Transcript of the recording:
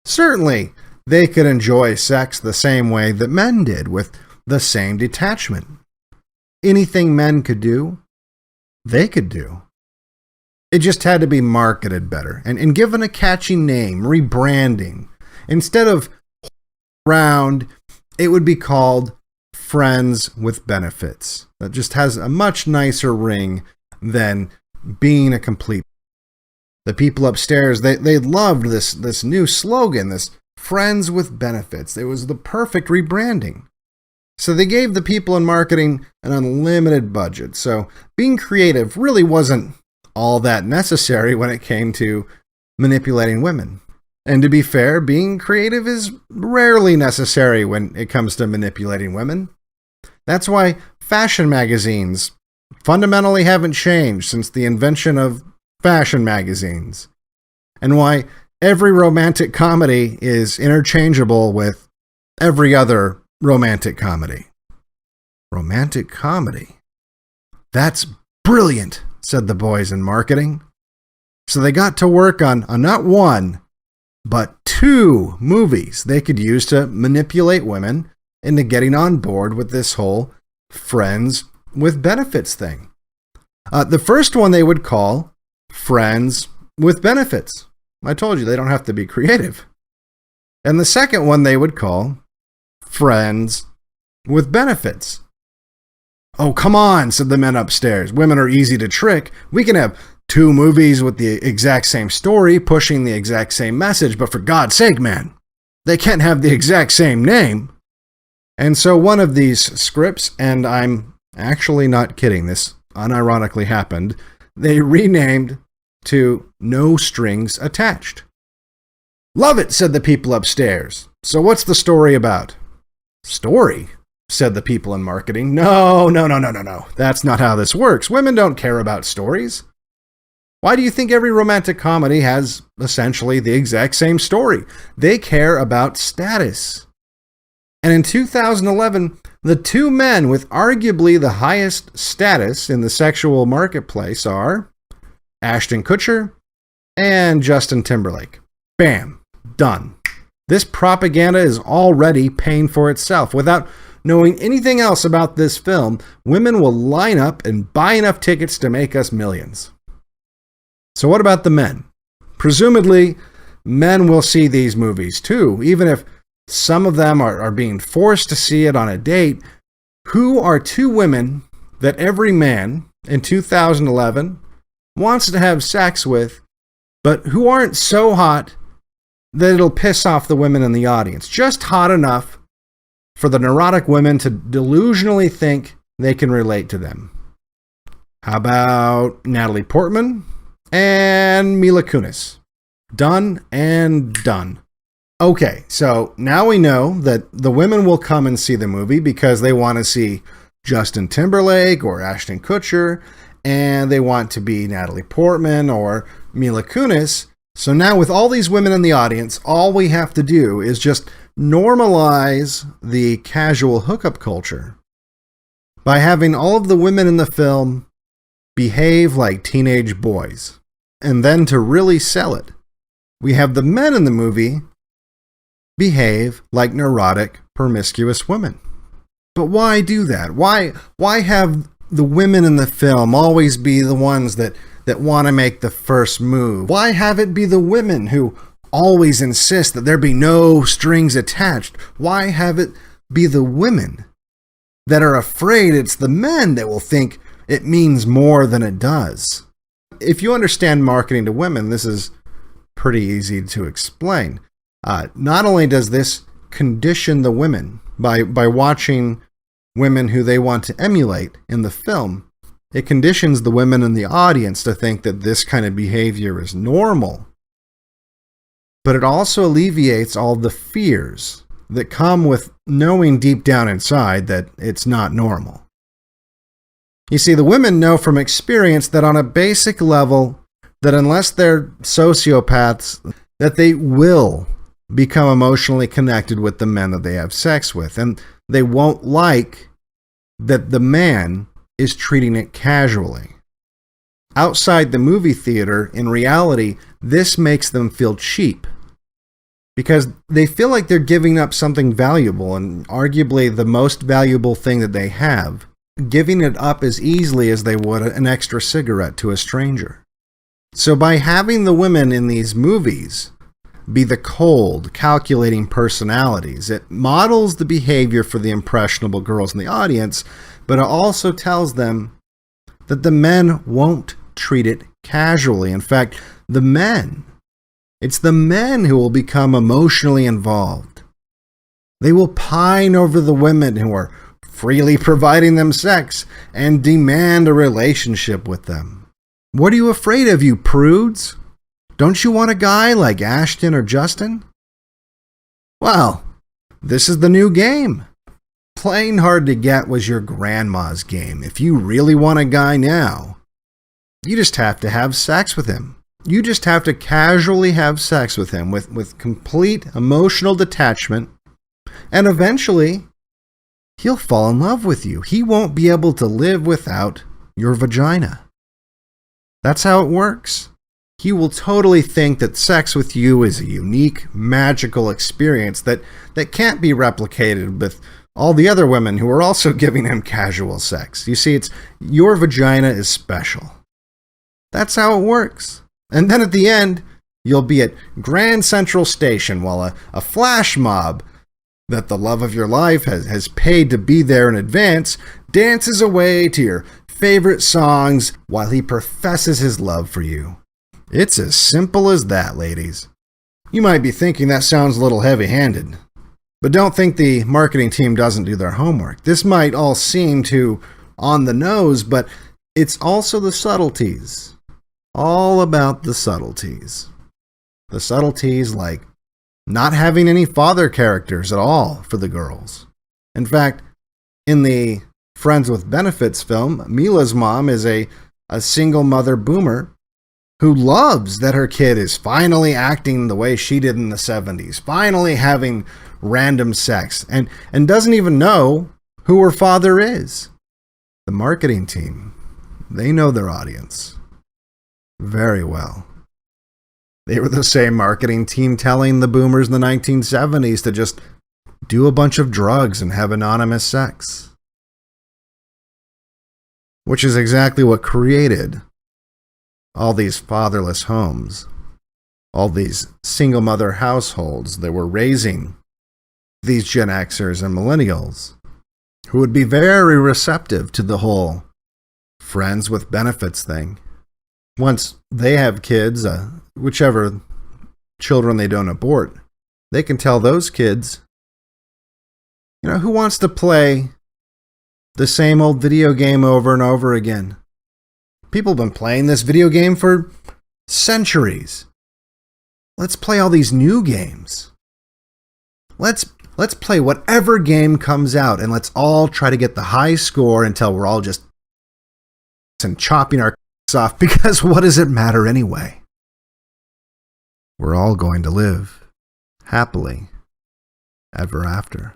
Certainly, they could enjoy sex the same way that men did, with the same detachment. Anything men could do, they could do. It just had to be marketed better and given a catchy name, rebranding. Instead of round, it would be called Friends with Benefits. That just has a much nicer ring than being a complete. The people upstairs, they loved this new slogan, this Friends with Benefits. It was the perfect rebranding. So they gave the people in marketing an unlimited budget. So being creative really wasn't all that necessary when it came to manipulating women. And to be fair, being creative is rarely necessary when it comes to manipulating women. That's why fashion magazines fundamentally haven't changed since the invention of fashion magazines. And why every romantic comedy is interchangeable with every other romantic comedy. Romantic comedy? That's brilliant, said the boys in marketing. So they got to work on not one, but 2 movies they could use to manipulate women into getting on board with this whole Friends with Benefits thing. The first one they would call Friends with Benefits. I told you they don't have to be creative. And the second one they would call Friends with Benefits. Oh, come on, said the men upstairs. Women are easy to trick. We can have 2 movies with the exact same story, pushing the exact same message, but for God's sake, man, they can't have the exact same name. And so one of these scripts, and I'm actually not kidding, this unironically happened, they renamed to No Strings Attached. Love it, said the people upstairs. So what's the story about? Story? Said the people in marketing. No. That's not how this works. Women don't care about stories. Why do you think every romantic comedy has essentially the exact same story? They care about status. And in 2011, the 2 men with arguably the highest status in the sexual marketplace are Ashton Kutcher and Justin Timberlake. Bam. Done. This propaganda is already paying for itself. Without knowing anything else about this film, women will line up and buy enough tickets to make us millions. So what about the men? Presumably, men will see these movies too, even if some of them are being forced to see it on a date. Who are 2 women that every man in 2011 wants to have sex with, but who aren't so hot that it'll piss off the women in the audience? Just hot enough for the neurotic women to delusionally think they can relate to them. How about Natalie Portman and Mila Kunis? Done and done. Okay, so now we know that the women will come and see the movie because they want to see Justin Timberlake or Ashton Kutcher, and they want to be Natalie Portman or Mila Kunis. So now with all these women in the audience, all we have to do is just normalize the casual hookup culture by having all of the women in the film behave like teenage boys. And then to really sell it, we have the men in the movie behave like neurotic, promiscuous women. But why do that? Why have the women in the film always be the ones that want to make the first move? Why have it be the women who always insist that there be no strings attached? Why have it be the women that are afraid it's the men that will think it means more than it does? If you understand marketing to women, this is pretty easy to explain. Not only does this condition the women by watching women who they want to emulate in the film, it conditions the women in the audience to think that this kind of behavior is normal. But it also alleviates all the fears that come with knowing deep down inside that it's not normal. You see, the women know from experience that on a basic level, that unless they're sociopaths, that they will become emotionally connected with the men that they have sex with. And they won't like that the man is treating it casually. Outside the movie theater, in reality, this makes them feel cheap. because they feel like they're giving up something valuable, and arguably the most valuable thing that they have, giving it up as easily as they would an extra cigarette to a stranger. So by having the women in these movies be the cold, calculating personalities, it models the behavior for the impressionable girls in the audience, but it also tells them that the men won't treat it casually. In fact, it's the men who will become emotionally involved. They will pine over the women who are freely providing them sex and demand a relationship with them. What are you afraid of, you prudes? Don't you want a guy like Ashton or Justin? Well, this is the new game. Playing hard to get was your grandma's game. If you really want a guy now, you just have to have sex with him. You just have to casually have sex with him with complete emotional detachment, and eventually he'll fall in love with you. He won't be able to live without your vagina. That's how it works. He will totally think that sex with you is a unique, magical experience that can't be replicated with all the other women who are also giving him casual sex. You see, your vagina is special. That's how it works. And then at the end, you'll be at Grand Central Station while a flash mob that the love of your life has paid to be there in advance dances away to your favorite songs while he professes his love for you. It's as simple as that, ladies. You might be thinking that sounds a little heavy-handed, but don't think the marketing team doesn't do their homework. This might all seem too on the nose, but it's also the subtleties. All about the subtleties. The subtleties like not having any father characters at all for the girls. In fact, in the Friends with Benefits film, Mila's mom is a single mother boomer who loves that her kid is finally acting the way she did in the 70s, finally having random sex, and doesn't even know who her father is. The marketing team, they know their audience very well. They were the same marketing team telling the boomers in the 1970s to just do a bunch of drugs and have anonymous sex. Which is exactly what created all these fatherless homes, all these single mother households that were raising these Gen Xers and millennials who would be very receptive to the whole friends with benefits thing. Once they have kids, whichever children they don't abort, they can tell those kids, who wants to play the same old video game over and over again? People have been playing this video game for centuries. Let's play all these new games. Let's play whatever game comes out, and let's all try to get the high score until we're all just chopping our off, because what does it matter anyway? We're all going to live happily ever after.